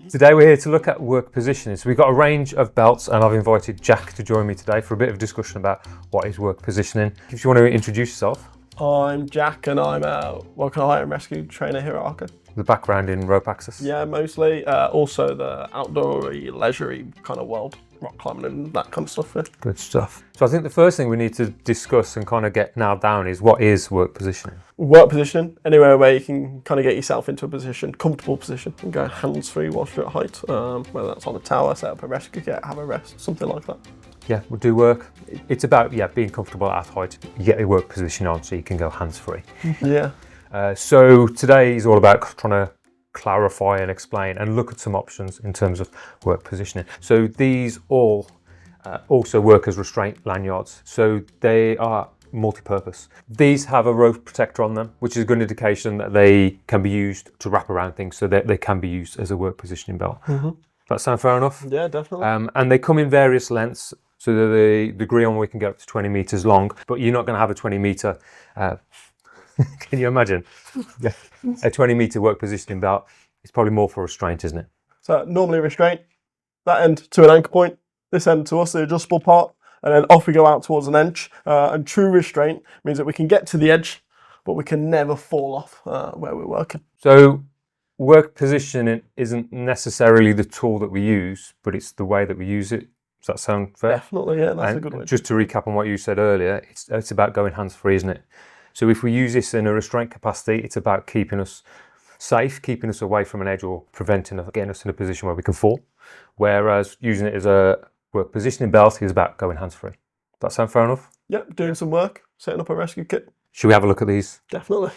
Today we're here to look at work positioning. So we've got a range of belts and I've invited Jack to join me today for a bit of discussion about what is work positioning. If you want to introduce yourself. I'm Jack and I'm a welcome light and rescue trainer here at Arco. The background in rope access. Yeah, mostly. Also the outdoory, leisurey kind of world, rock climbing and that kind of stuff. Yeah. Good stuff. So I think the first thing we need to discuss and kind of get nailed down is what is work positioning? Work position, anywhere where you can kind of get yourself into a position, comfortable position, and go hands-free whilst you're at height, whether that's on a tower, set up a rescue kit, have a rest, something like that. Yeah, we'll do work. It's about being comfortable at height. You get your work position on so you can go hands-free. Yeah. So today is all about trying to clarify and explain and look at some options in terms of work positioning. So these all also work as restraint lanyards. So they are multi-purpose. These have a rope protector on them, which is a good indication that they can be used to wrap around things, so that they can be used as a work positioning belt. Mm-hmm. That sound fair enough? Yeah, definitely. And they come in various lengths. So the Grillon we can get up to 20 meters long, but you're not going to have a 20 meter. Can you imagine? Yeah. A 20 meter work positioning belt is probably more for restraint, isn't it? So normally restraint, that end to an anchor point, this end to us, the adjustable part, and then off we go out towards an edge. And true restraint means that we can get to the edge, but we can never fall off where we're working. So work positioning isn't necessarily the tool that we use, but it's the way that we use it. Does that sound fair? Definitely, yeah, that's and a good way. Just to recap on what you said earlier, it's about going hands-free, isn't it? So if we use this in a restraint capacity, it's about keeping us safe, keeping us away from an edge or preventing us, getting us in a position where we can fall. Whereas using it as a work positioning belt is about going hands-free. Does that sound fair enough? Yep, doing some work, setting up a rescue kit. Should we have a look at these? Definitely.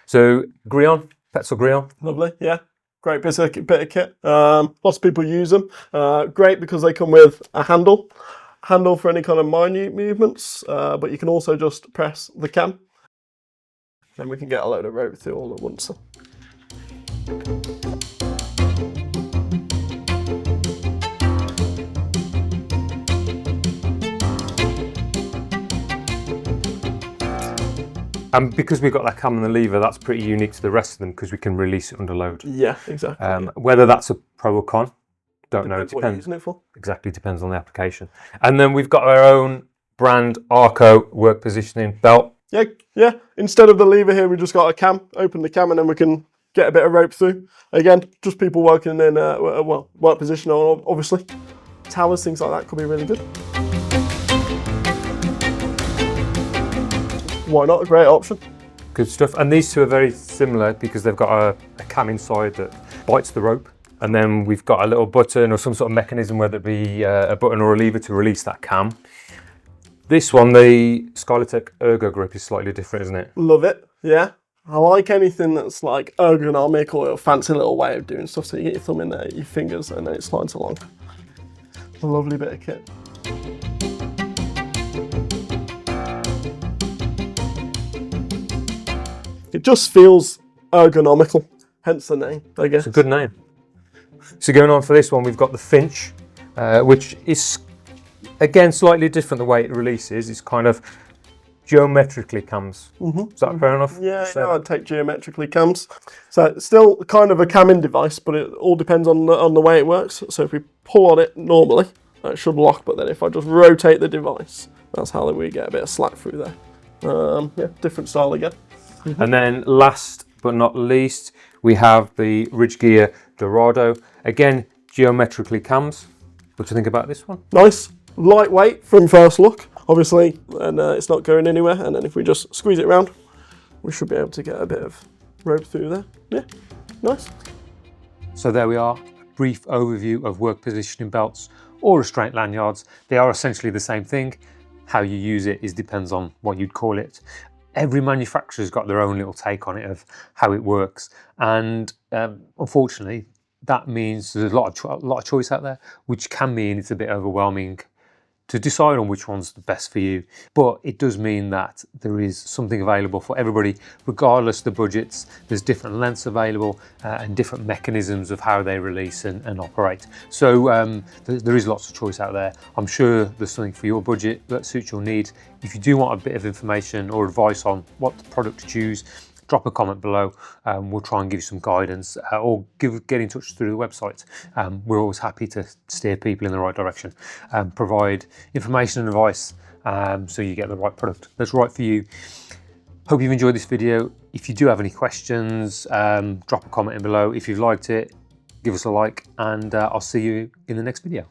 So Grillon, Petzl Grillon. Lovely, yeah. Great bit of kit. Lots of people use them. Great because they come with a handle for any kind of minute movements, but you can also just press the cam. Then we can get a load of rope through all at once. And because we've got that cam and the lever, that's pretty unique to the rest of them because we can release it under load. Yeah, exactly. Whether that's a pro or con, don't know. It What you're depends. using it for. Exactly, depends on the application. And then we've got our own brand Arco work positioning belt. Yeah. Instead of the lever here, we just got a cam. Open the cam and then we can get a bit of rope through. Again, just people working in work position, or obviously towers, things like that could be really good. Why not? A great option. Good stuff. And these two are very similar because they've got a cam inside that bites the rope. And then we've got a little button or some sort of mechanism, whether it be a button or a lever, to release that cam. This one, the Skylotec Ergogrip, is slightly different, isn't it? Love it, yeah. I like anything that's like ergonomic or a fancy little way of doing stuff, so you get your thumb in there, your fingers, and then it slides along. A lovely bit of kit. It just feels ergonomical, hence the name, I guess. It's a good name. So going on for this one, we've got the Finch, which is, again, slightly different the way it releases. It's kind of geometrically cams. Mm-hmm. Is that fair enough? Yeah, I'd take geometrically cams. So it's still kind of a camming device, but it all depends on the way it works. So if we pull on it normally, it should lock, but then if I just rotate the device, that's how we get a bit of slack through there. Yeah, different style again. Mm-hmm. And then last but not least, we have the RidgeGear Dorado. Again, geometrically cams. What do you think about this one? Nice, lightweight from first look, obviously, and it's not going anywhere. And then if we just squeeze it around, we should be able to get a bit of rope through there. Yeah, nice. So there we are, a brief overview of work positioning belts or restraint lanyards. They are essentially the same thing. How you use it depends on what you'd call it. Every manufacturer's got their own little take on it of how it works, and unfortunately, that means there's a lot of choice out there, which can mean it's a bit overwhelming to decide on which one's the best for you. But it does mean that there is something available for everybody, regardless of the budgets. There's different lengths available and different mechanisms of how they release and operate. So there is lots of choice out there. I'm sure there's something for your budget that suits your needs. If you do want a bit of information or advice on what product to choose, drop a comment below. We'll try and give you some guidance, or get in touch through the website. We're always happy to steer people in the right direction, provide information and advice, so you get the right product that's right for you. Hope you've enjoyed this video. If you do have any questions, drop a comment in below. If you've liked it, give us a like, and I'll see you in the next video.